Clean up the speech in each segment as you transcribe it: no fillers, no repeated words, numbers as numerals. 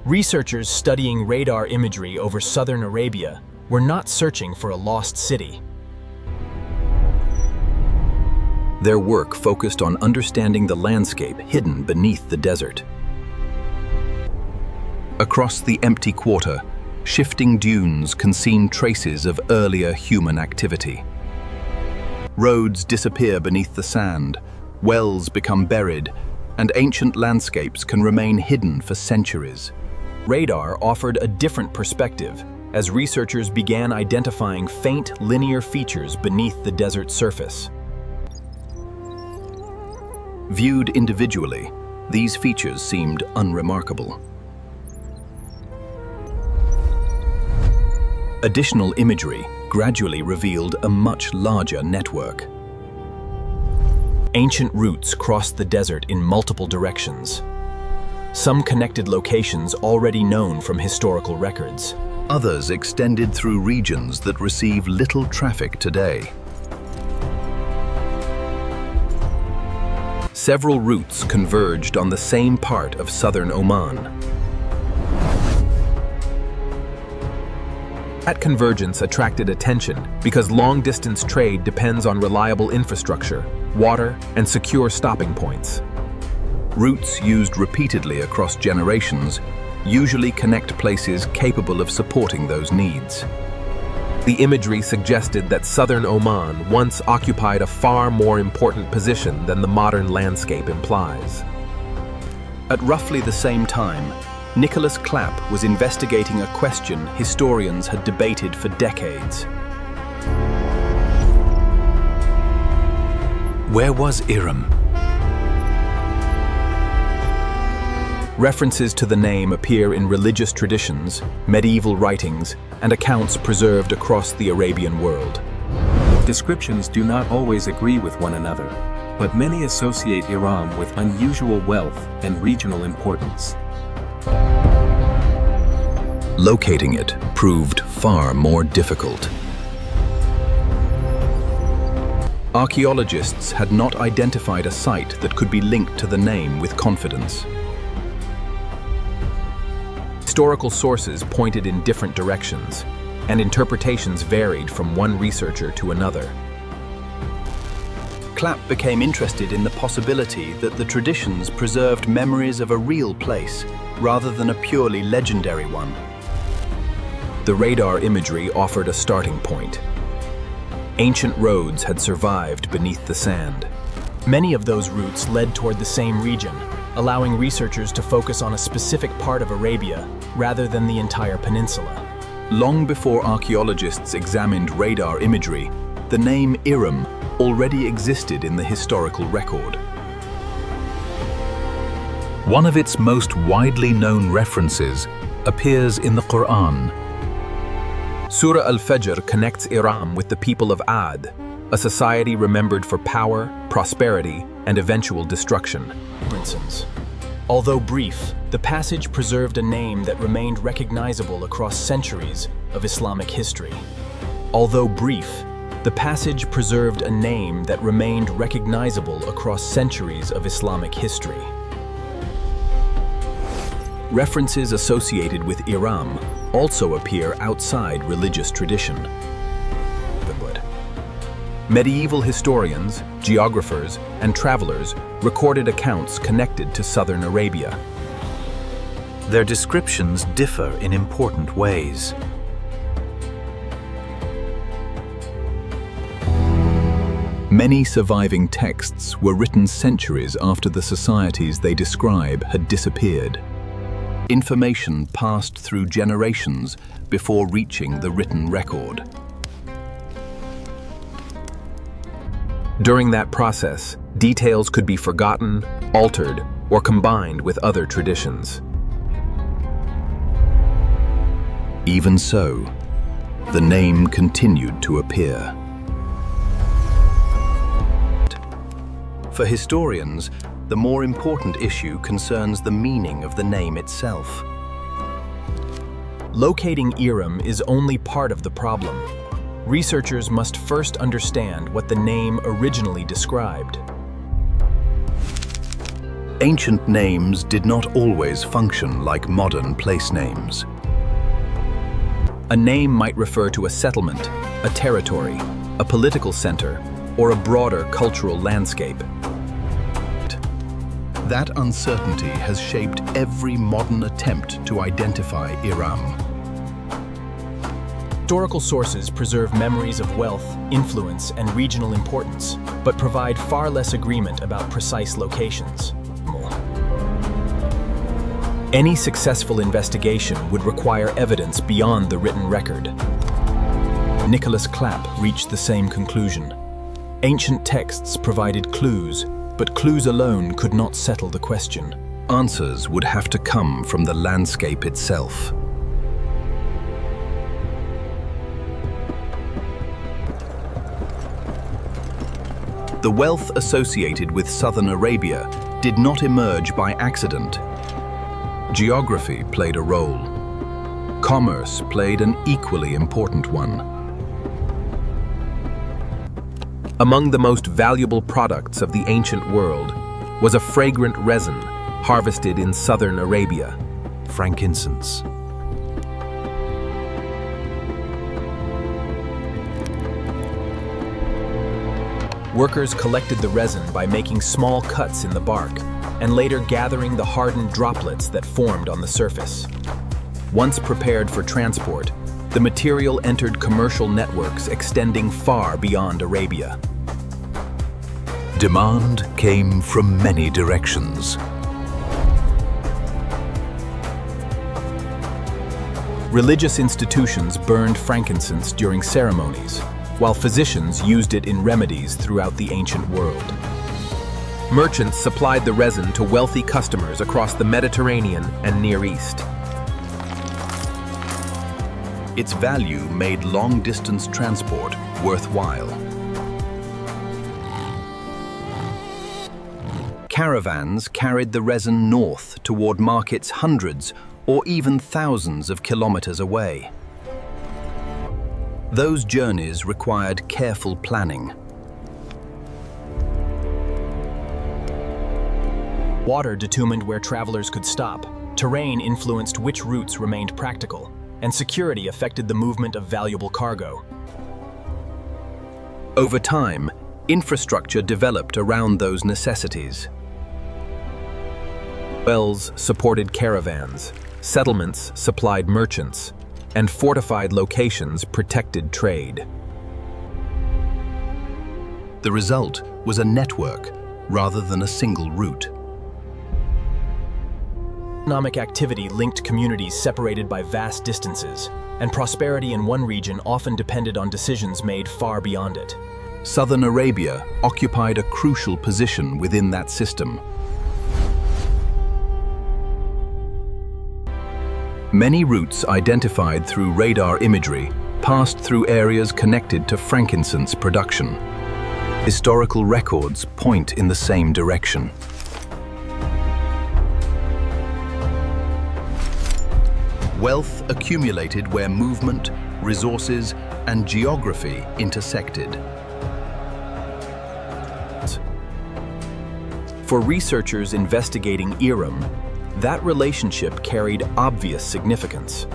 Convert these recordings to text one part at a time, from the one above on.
Researchers studying radar imagery over southern Arabia were not searching for a lost city. Their work focused on understanding the landscape hidden beneath the desert. Across the empty quarter, shifting dunes conceal traces of earlier human activity. Roads disappear beneath the sand, wells become buried, and ancient landscapes can remain hidden for centuries. Radar offered a different perspective as researchers began identifying faint linear features beneath the desert surface. Viewed individually, these features seemed unremarkable. Additional imagery gradually revealed a much larger network. Ancient routes crossed the desert in multiple directions. Some connected locations already known from historical records. Others extended through regions that receive little traffic today. Several routes converged on the same part of southern Oman. That convergence attracted attention because long-distance trade depends on reliable infrastructure, water, and secure stopping points. Routes used repeatedly across generations usually connect places capable of supporting those needs. The imagery suggested that southern Oman once occupied a far more important position than the modern landscape implies. At roughly the same time, Nicholas Clapp was investigating a question historians had debated for decades. Where was Iram? References to the name appear in religious traditions, medieval writings, and accounts preserved across the Arabian world. Descriptions do not always agree with one another, but many associate Iram with unusual wealth and regional importance. Locating it proved far more difficult. Archaeologists had not identified a site that could be linked to the name with confidence. Historical sources pointed in different directions, and interpretations varied from one researcher to another. Clapp became interested in the possibility that the traditions preserved memories of a real place rather than a purely legendary one. The radar imagery offered a starting point. Ancient roads had survived beneath the sand. Many of those routes led toward the same region, allowing researchers to focus on a specific part of Arabia rather than the entire peninsula. Long before archaeologists examined radar imagery, the name Iram already existed in the historical record. One of its most widely known references appears in the Quran. Surah Al-Fajr connects Iram with the people of Ad, a society remembered for power, prosperity, and eventual destruction. Although brief, the passage preserved a name that remained recognizable across centuries of Islamic history. Although brief, the passage preserved a name that remained recognizable across centuries of Islamic history. References associated with Iram also appear outside religious tradition. Medieval historians, geographers, and travelers recorded accounts connected to southern Arabia. Their descriptions differ in important ways. Many surviving texts were written centuries after the societies they describe had disappeared. Information passed through generations before reaching the written record. During that process, details could be forgotten, altered, or combined with other traditions. Even so, the name continued to appear. For historians, the more important issue concerns the meaning of the name itself. Locating Iram is only part of the problem. Researchers must first understand what the name originally described. Ancient names did not always function like modern place names. A name might refer to a settlement, a territory, a political center, or a broader cultural landscape. That uncertainty has shaped every modern attempt to identify Iram. Historical sources preserve memories of wealth, influence, and regional importance, but provide far less agreement about precise locations. Any successful investigation would require evidence beyond the written record. Nicholas Clapp reached the same conclusion. Ancient texts provided clues, but clues alone could not settle the question. Answers would have to come from the landscape itself. The wealth associated with southern Arabia did not emerge by accident. Geography played a role. Commerce played an equally important one. Among the most valuable products of the ancient world was a fragrant resin harvested in southern Arabia, Frankincense. Workers collected the resin by making small cuts in the bark and later gathering the hardened droplets that formed on the surface. Once prepared for transport, the material entered commercial networks extending far beyond Arabia. Demand came from many directions. Religious institutions burned frankincense during ceremonies, while physicians used it in remedies throughout the ancient world. Merchants supplied the resin to wealthy customers across the Mediterranean and Near East. Its value made long-distance transport worthwhile. Caravans carried the resin north toward markets hundreds or even thousands of kilometers away. Those journeys required careful planning. Water determined where travelers could stop, terrain influenced which routes remained practical, and security affected the movement of valuable cargo. Over time, infrastructure developed around those necessities. Wells supported caravans, settlements supplied merchants, and fortified locations protected trade. The result was a network rather than a single route. Economic activity linked communities separated by vast distances, and prosperity in one region often depended on decisions made far beyond it. Southern Arabia occupied a crucial position within that system. Many routes identified through radar imagery passed through areas connected to frankincense production. Historical records point in the same direction. Wealth accumulated where movement, resources, and geography intersected. For researchers investigating Iram, that relationship carried obvious significance.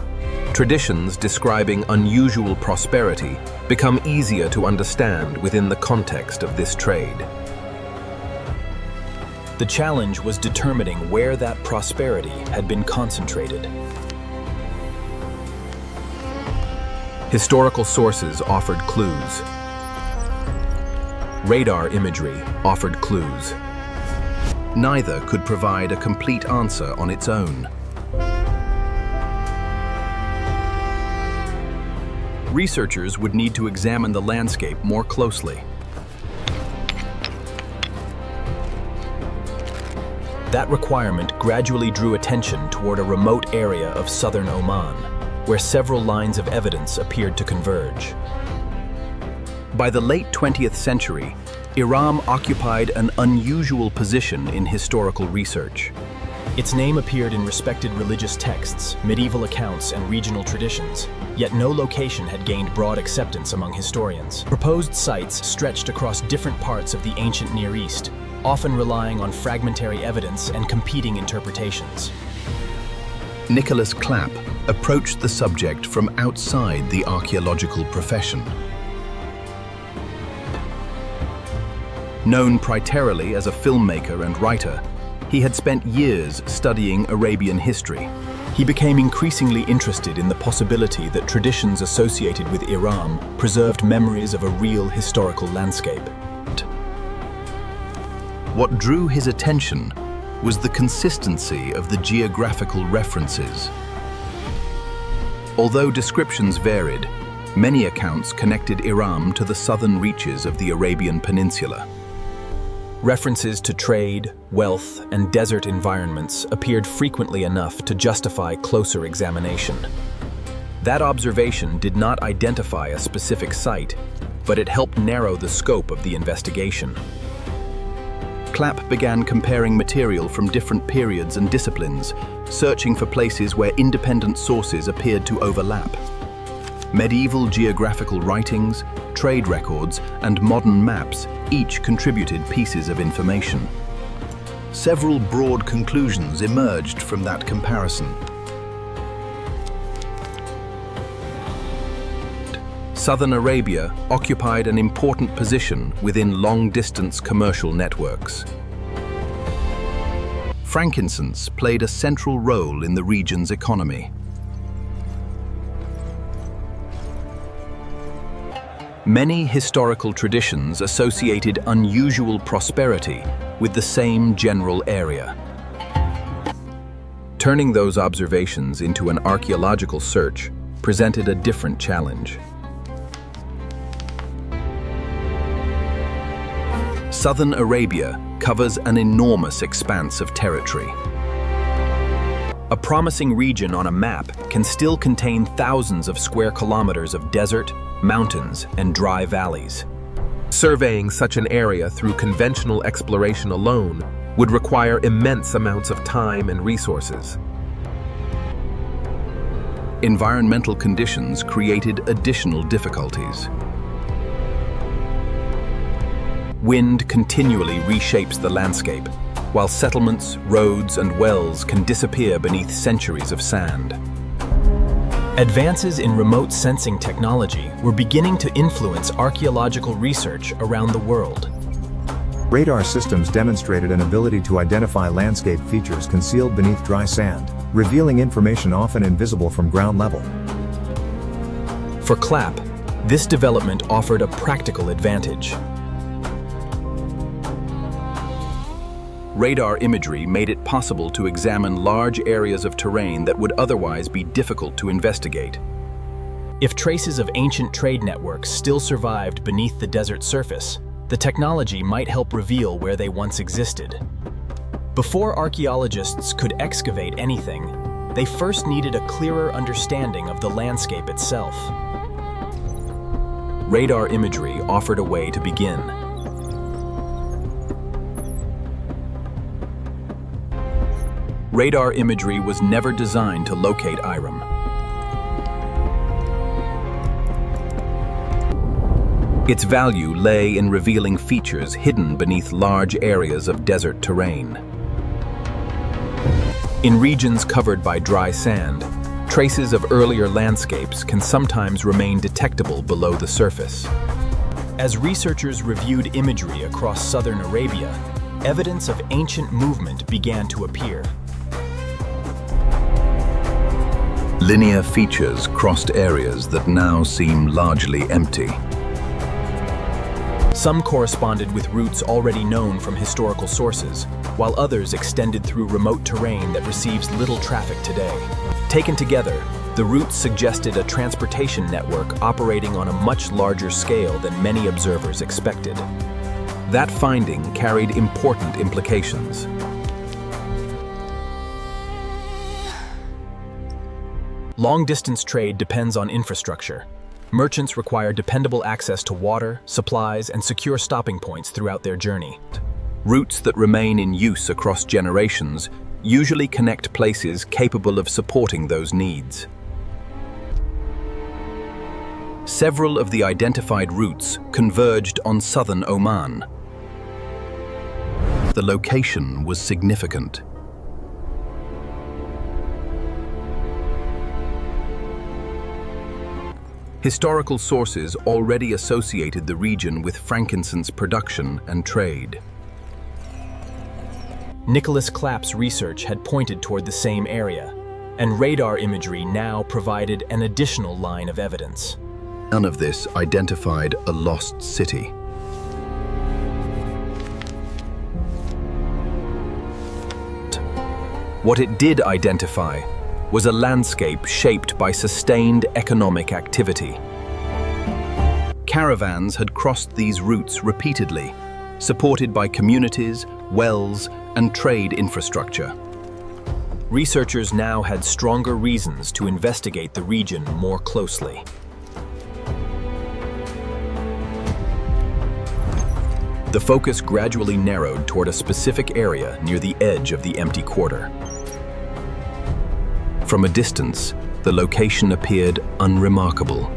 Traditions describing unusual prosperity become easier to understand within the context of this trade. The challenge was determining where that prosperity had been concentrated. Historical sources offered clues. Radar imagery offered clues. Neither could provide a complete answer on its own. Researchers would need to examine the landscape more closely. That requirement gradually drew attention toward a remote area of southern Oman, where several lines of evidence appeared to converge. By the late 20th century, Iram occupied an unusual position in historical research. Its name appeared in respected religious texts, medieval accounts, and regional traditions, yet no location had gained broad acceptance among historians. Proposed sites stretched across different parts of the ancient Near East, often relying on fragmentary evidence and competing interpretations. Nicholas Clapp approached the subject from outside the archaeological profession. Known primarily as a filmmaker and writer, he had spent years studying Arabian history. He became increasingly interested in the possibility that traditions associated with Iram preserved memories of a real historical landscape. What drew his attention was the consistency of the geographical references. Although descriptions varied, many accounts connected Iram to the southern reaches of the Arabian Peninsula. References to trade, wealth, and desert environments appeared frequently enough to justify closer examination. That observation did not identify a specific site, but it helped narrow the scope of the investigation. Clapp began comparing material from different periods and disciplines, searching for places where independent sources appeared to overlap. Medieval geographical writings, trade records, and modern maps each contributed pieces of information. Several broad conclusions emerged from that comparison. Southern Arabia occupied an important position within long-distance commercial networks. Frankincense played a central role in the region's economy. Many historical traditions associated unusual prosperity with the same general area. Turning those observations into an archaeological search presented a different challenge. Southern Arabia covers an enormous expanse of territory. A promising region on a map can still contain thousands of square kilometers of desert, mountains, and dry valleys. Surveying such an area through conventional exploration alone would require immense amounts of time and resources. Environmental conditions created additional difficulties. Wind continually reshapes the landscape, while settlements, roads, and wells can disappear beneath centuries of sand. Advances in remote sensing technology were beginning to influence archaeological research around the world. Radar systems demonstrated an ability to identify landscape features concealed beneath dry sand, revealing information often invisible from ground level. For Clapp, this development offered a practical advantage. Radar imagery made it possible to examine large areas of terrain that would otherwise be difficult to investigate. If traces of ancient trade networks still survived beneath the desert surface, the technology might help reveal where they once existed. Before archaeologists could excavate anything, they first needed a clearer understanding of the landscape itself. Radar imagery offered a way to begin. Radar imagery was never designed to locate Iram. Its value lay in revealing features hidden beneath large areas of desert terrain. In regions covered by dry sand, traces of earlier landscapes can sometimes remain detectable below the surface. As researchers reviewed imagery across southern Arabia, evidence of ancient movement began to appear. Linear features crossed areas that now seem largely empty. Some corresponded with routes already known from historical sources, while others extended through remote terrain that receives little traffic today. Taken together, the routes suggested a transportation network operating on a much larger scale than many observers expected. That finding carried important implications. Long-distance trade depends on infrastructure. Merchants require dependable access to water, supplies, and secure stopping points throughout their journey. Routes that remain in use across generations usually connect places capable of supporting those needs. Several of the identified routes converged on southern Oman. The location was significant. Historical sources already associated the region with frankincense production and trade. Nicholas Clapp's research had pointed toward the same area, and radar imagery now provided an additional line of evidence. None of this identified a lost city. What it did identify was a landscape shaped by sustained economic activity. Caravans had crossed these routes repeatedly, supported by communities, wells, and trade infrastructure. Researchers now had stronger reasons to investigate the region more closely. The focus gradually narrowed toward a specific area near the edge of the empty quarter. From a distance, the location appeared unremarkable.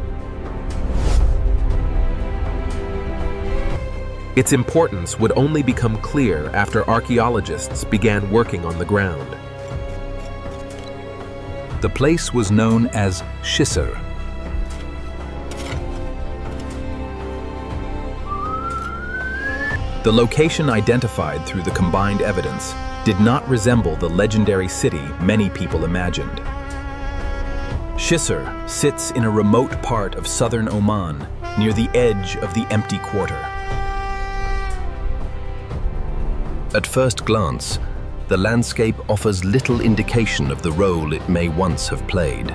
Its importance would only become clear after archaeologists began working on the ground. The place was known as Shisr. The location identified through the combined evidence did not resemble the legendary city many people imagined. Shisr sits in a remote part of southern Oman, near the edge of the empty quarter. At first glance, the landscape offers little indication of the role it may once have played.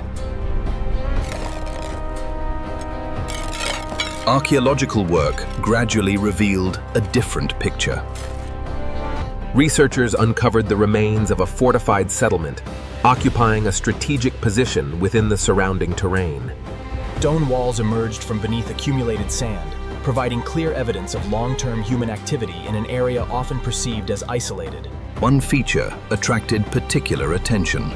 Archaeological work gradually revealed a different picture. Researchers uncovered the remains of a fortified settlement, occupying a strategic position within the surrounding terrain. Stone walls emerged from beneath accumulated sand, providing clear evidence of long-term human activity in an area often perceived as isolated. One feature attracted particular attention.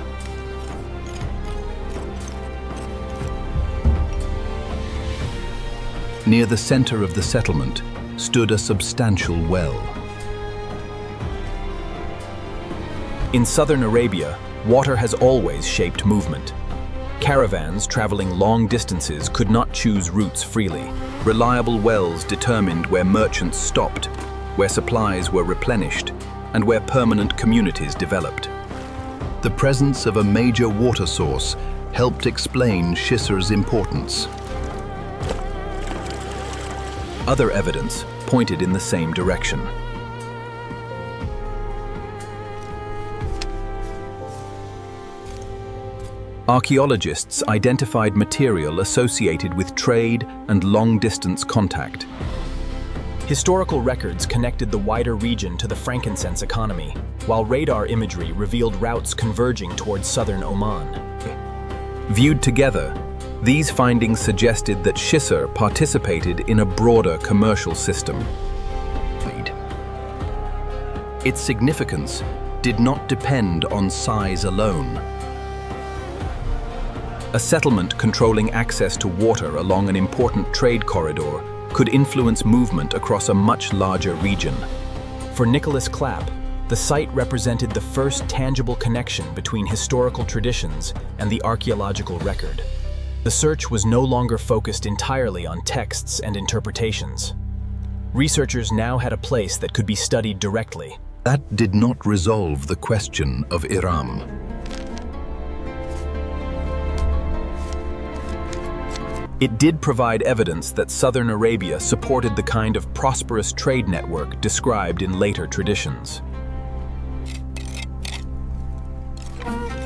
Near the center of the settlement stood a substantial well. In southern Arabia, water has always shaped movement. Caravans traveling long distances could not choose routes freely. Reliable wells determined where merchants stopped, where supplies were replenished, and where permanent communities developed. The presence of a major water source helped explain Shisr's importance. Other evidence pointed in the same direction. Archaeologists identified material associated with trade and long-distance contact. Historical records connected the wider region to the frankincense economy, while radar imagery revealed routes converging towards southern Oman. Viewed together, these findings suggested that Shisr participated in a broader commercial system. Its significance did not depend on size alone. A settlement controlling access to water along an important trade corridor could influence movement across a much larger region. For Nicholas Clapp, the site represented the first tangible connection between historical traditions and the archaeological record. The search was no longer focused entirely on texts and interpretations. Researchers now had a place that could be studied directly. That did not resolve the question of Iram. It did provide evidence that southern Arabia supported the kind of prosperous trade network described in later traditions.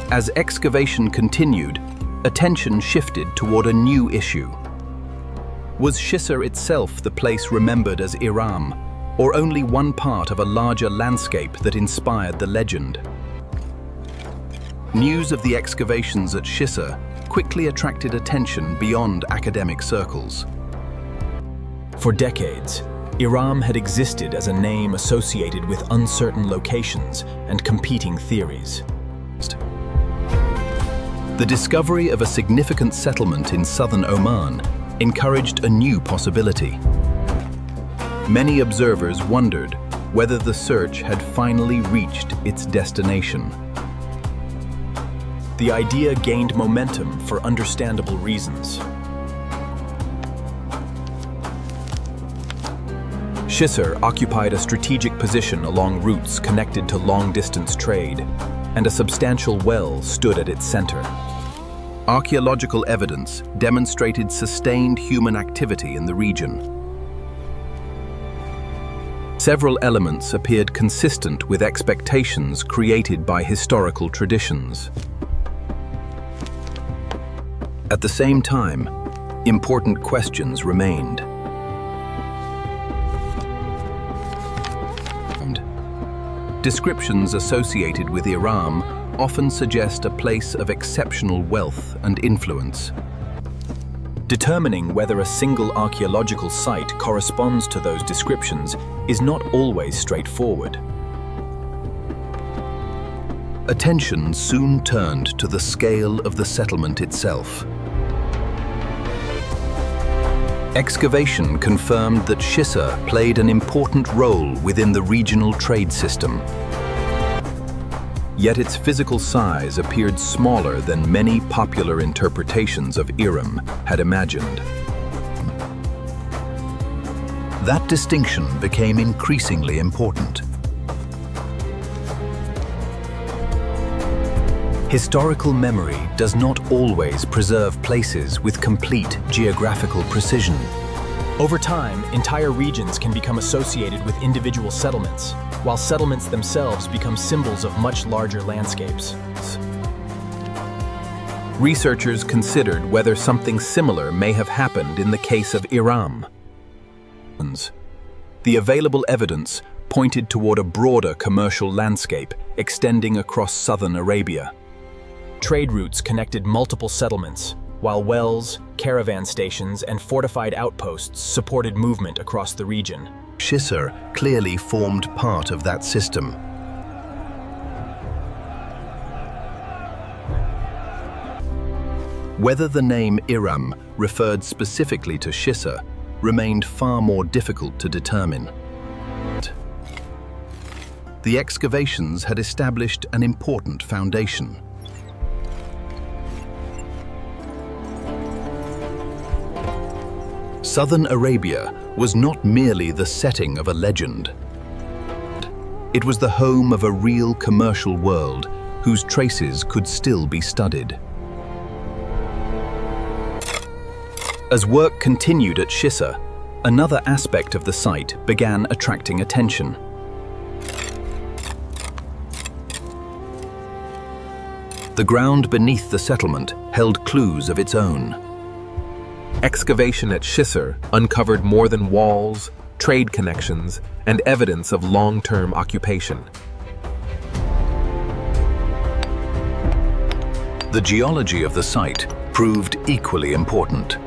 As excavation continued, attention shifted toward a new issue. Was Shisr itself the place remembered as Iram, or only one part of a larger landscape that inspired the legend? News of the excavations at Shisr quickly attracted attention beyond academic circles. For decades, Iram had existed as a name associated with uncertain locations and competing theories. The discovery of a significant settlement in southern Oman encouraged a new possibility. Many observers wondered, whether the search had finally reached its destination. The idea gained momentum for understandable reasons. Shisr occupied a strategic position along routes connected to long-distance trade, and a substantial well stood at its center. Archaeological evidence demonstrated sustained human activity in the region. Several elements appeared consistent with expectations created by historical traditions. At the same time, important questions remained. Descriptions associated with Iram often suggest a place of exceptional wealth and influence. Determining whether a single archaeological site corresponds to those descriptions is not always straightforward. Attention soon turned to the scale of the settlement itself. Excavation confirmed that Shisr played an important role within the regional trade system. Yet its physical size appeared smaller than many popular interpretations of Iram had imagined. That distinction became increasingly important. Historical memory does not always preserve places with complete geographical precision. Over time, entire regions can become associated with individual settlements, while settlements themselves become symbols of much larger landscapes. Researchers considered whether something similar may have happened in the case of Iram. The available evidence pointed toward a broader commercial landscape extending across southern Arabia. Trade routes connected multiple settlements, while wells, caravan stations, and fortified outposts supported movement across the region. Shisr clearly formed part of that system. Whether the name Iram referred specifically to Shisr remained far more difficult to determine. The excavations had established an important foundation. Southern Arabia was not merely the setting of a legend. It was the home of a real commercial world whose traces could still be studied. As work continued at Shisr, another aspect of the site began attracting attention. The ground beneath the settlement held clues of its own. Excavation at Shisr uncovered more than walls, trade connections, and evidence of long-term occupation. The geology of the site proved equally important.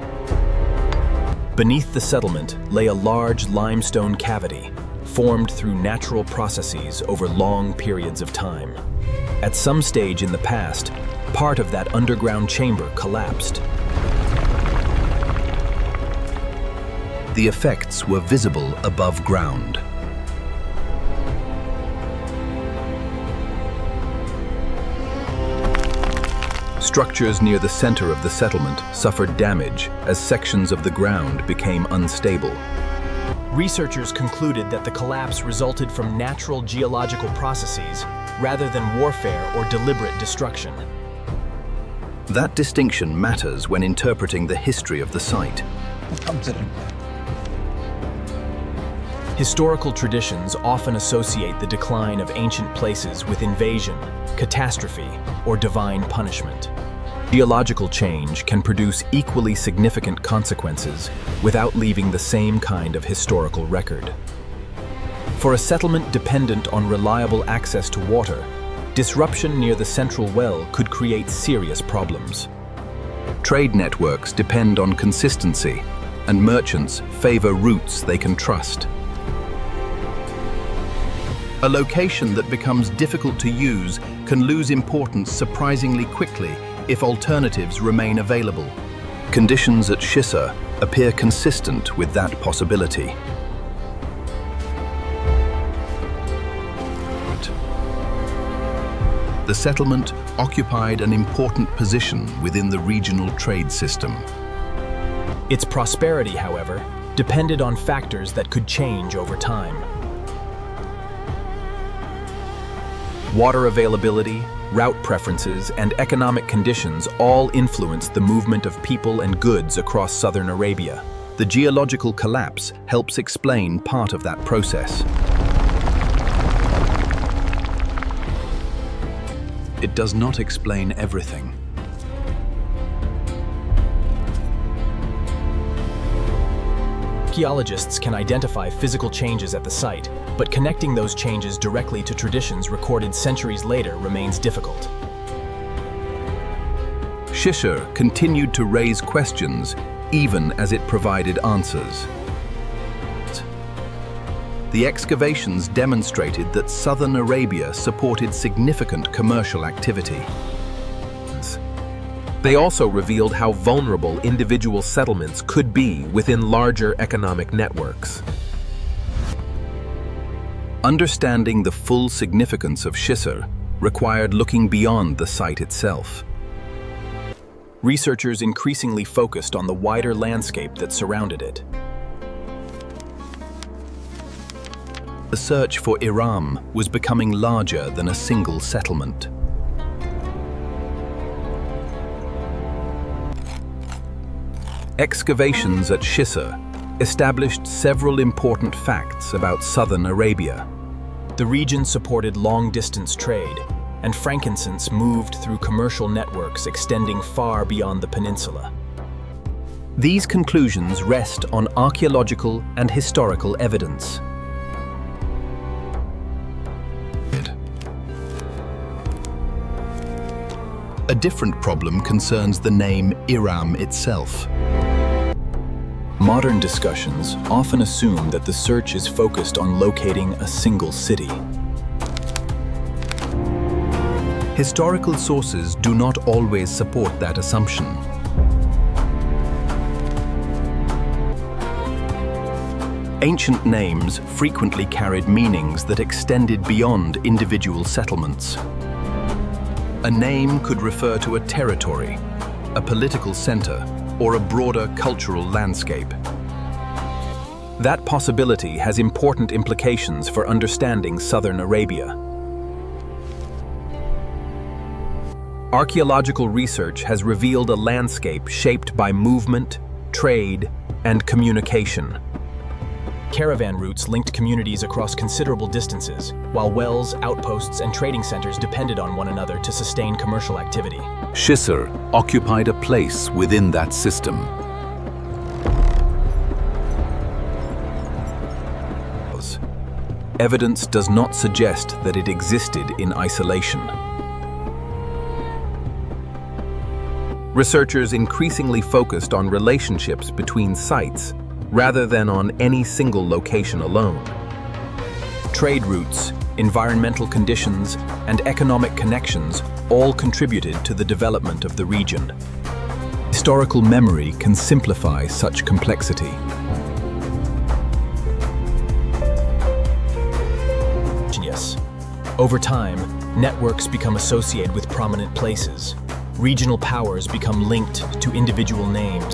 Beneath the settlement lay a large limestone cavity, formed through natural processes over long periods of time. At some stage in the past, part of that underground chamber collapsed. The effects were visible above ground. Structures near the center of the settlement suffered damage as sections of the ground became unstable. Researchers concluded that the collapse resulted from natural geological processes rather than warfare or deliberate destruction. That distinction matters when interpreting the history of the site. Historical traditions often associate the decline of ancient places with invasion, catastrophe, or divine punishment. Geological change can produce equally significant consequences without leaving the same kind of historical record. For a settlement dependent on reliable access to water, disruption near the central well could create serious problems. Trade networks depend on consistency, and merchants favor routes they can trust. A location that becomes difficult to use can lose importance surprisingly quickly if alternatives remain available. Conditions at Shisr appear consistent with that possibility. The settlement occupied an important position within the regional trade system. Its prosperity, however, depended on factors that could change over time. Water availability, route preferences, and economic conditions all influenced the movement of people and goods across southern Arabia. The geological collapse helps explain part of that process. It does not explain everything. Archaeologists can identify physical changes at the site, but connecting those changes directly to traditions recorded centuries later remains difficult. Shisr continued to raise questions even as it provided answers. The excavations demonstrated that southern Arabia supported significant commercial activity. They also revealed how vulnerable individual settlements could be within larger economic networks. Understanding the full significance of Shisr required looking beyond the site itself. Researchers increasingly focused on the wider landscape that surrounded it. The search for Iram was becoming larger than a single settlement. Excavations at Shisr established several important facts about southern Arabia. The region supported long-distance trade, and frankincense moved through commercial networks extending far beyond the peninsula. These conclusions rest on archaeological and historical evidence. A different problem concerns the name Iram itself. Modern discussions often assume that the search is focused on locating a single city. Historical sources do not always support that assumption. Ancient names frequently carried meanings that extended beyond individual settlements. A name could refer to a territory, a political center, or a broader cultural landscape. That possibility has important implications for understanding southern Arabia. Archaeological research has revealed a landscape shaped by movement, trade, and communication. Caravan routes linked communities across considerable distances, while wells, outposts, and trading centers depended on one another to sustain commercial activity. Shisr occupied a place within that system. Evidence does not suggest that it existed in isolation. Researchers increasingly focused on relationships between sites rather than on any single location alone. Trade routes, environmental conditions, and economic connections all contributed to the development of the region. Historical memory can simplify such complexity. Over time, networks become associated with prominent places. Regional powers become linked to individual names.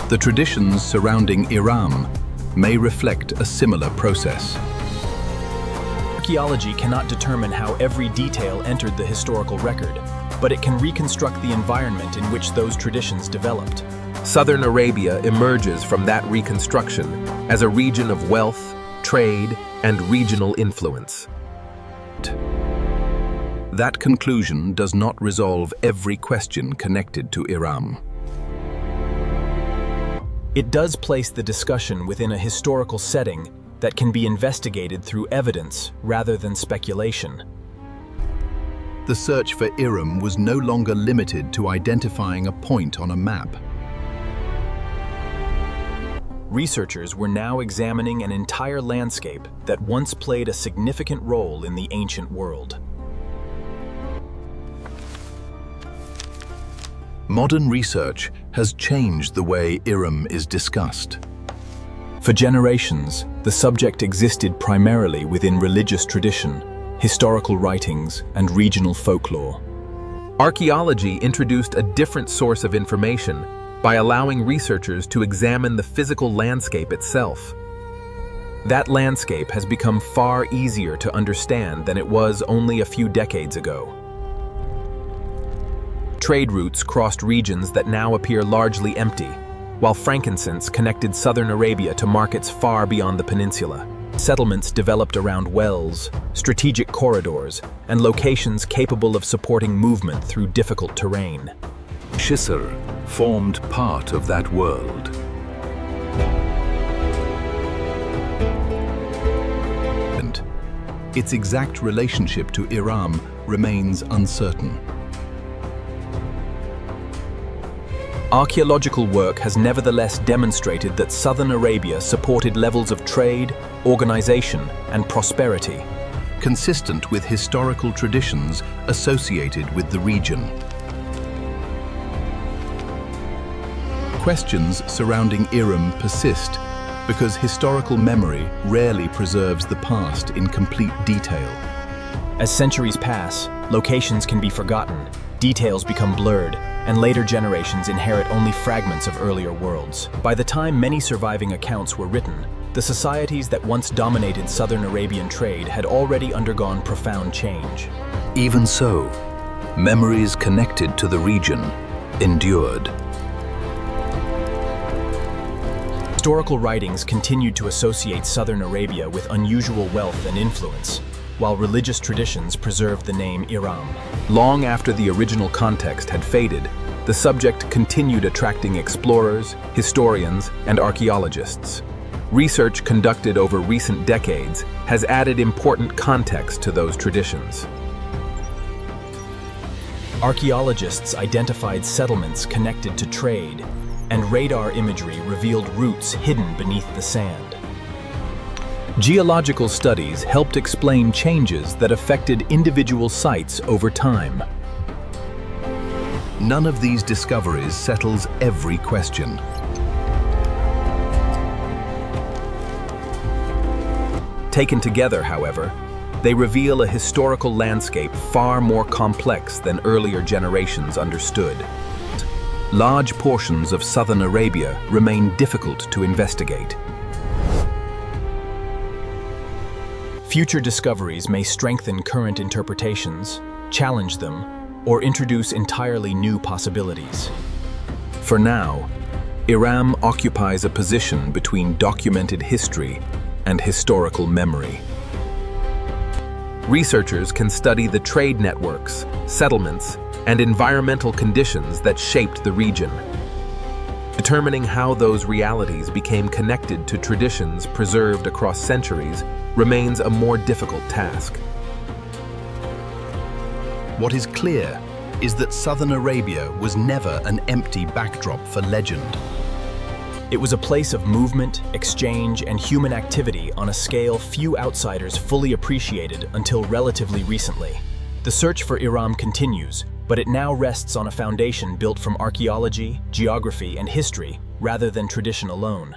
The traditions surrounding Iram may reflect a similar process. Archaeology cannot determine how every detail entered the historical record, but it can reconstruct the environment in which those traditions developed. Southern Arabia emerges from that reconstruction as a region of wealth, trade, and regional influence. That conclusion does not resolve every question connected to Iram. It does place the discussion within a historical setting that can be investigated through evidence rather than speculation. The search for Iram was no longer limited to identifying a point on a map. Researchers were now examining an entire landscape that once played a significant role in the ancient world. Modern research has changed the way Iram is discussed. For generations, the subject existed primarily within religious tradition, historical writings, and regional folklore. Archaeology introduced a different source of information by allowing researchers to examine the physical landscape itself. That landscape has become far easier to understand than it was only a few decades ago. Trade routes crossed regions that now appear largely empty, while frankincense connected southern Arabia to markets far beyond the peninsula. Settlements developed around wells, strategic corridors, and locations capable of supporting movement through difficult terrain. Shisr formed part of that world. And its exact relationship to Iram remains uncertain. Archaeological work has nevertheless demonstrated that southern Arabia supported levels of trade, organization, and prosperity, consistent with historical traditions associated with the region. Questions surrounding Iram persist because historical memory rarely preserves the past in complete detail. As centuries pass, locations can be forgotten, details become blurred, and later generations inherit only fragments of earlier worlds. By the time many surviving accounts were written, the societies that once dominated southern Arabian trade had already undergone profound change. Even so, memories connected to the region endured. Historical writings continued to associate southern Arabia with unusual wealth and influence, while religious traditions preserved the name Iram. Long after the original context had faded, the subject continued attracting explorers, historians, and archaeologists. Research conducted over recent decades has added important context to those traditions. Archaeologists identified settlements connected to trade, and radar imagery revealed routes hidden beneath the sand. Geological studies helped explain changes that affected individual sites over time. None of these discoveries settles every question. Taken together, however, they reveal a historical landscape far more complex than earlier generations understood. Large portions of southern Arabia remain difficult to investigate. Future discoveries may strengthen current interpretations, challenge them, or introduce entirely new possibilities. For now, Iram occupies a position between documented history and historical memory. Researchers can study the trade networks, settlements, and environmental conditions that shaped the region. Determining how those realities became connected to traditions preserved across centuries remains a more difficult task. What is clear is that southern Arabia was never an empty backdrop for legend. It was a place of movement, exchange, and human activity on a scale few outsiders fully appreciated until relatively recently. The search for Iram continues, but it now rests on a foundation built from archaeology, geography, and history, rather than tradition alone.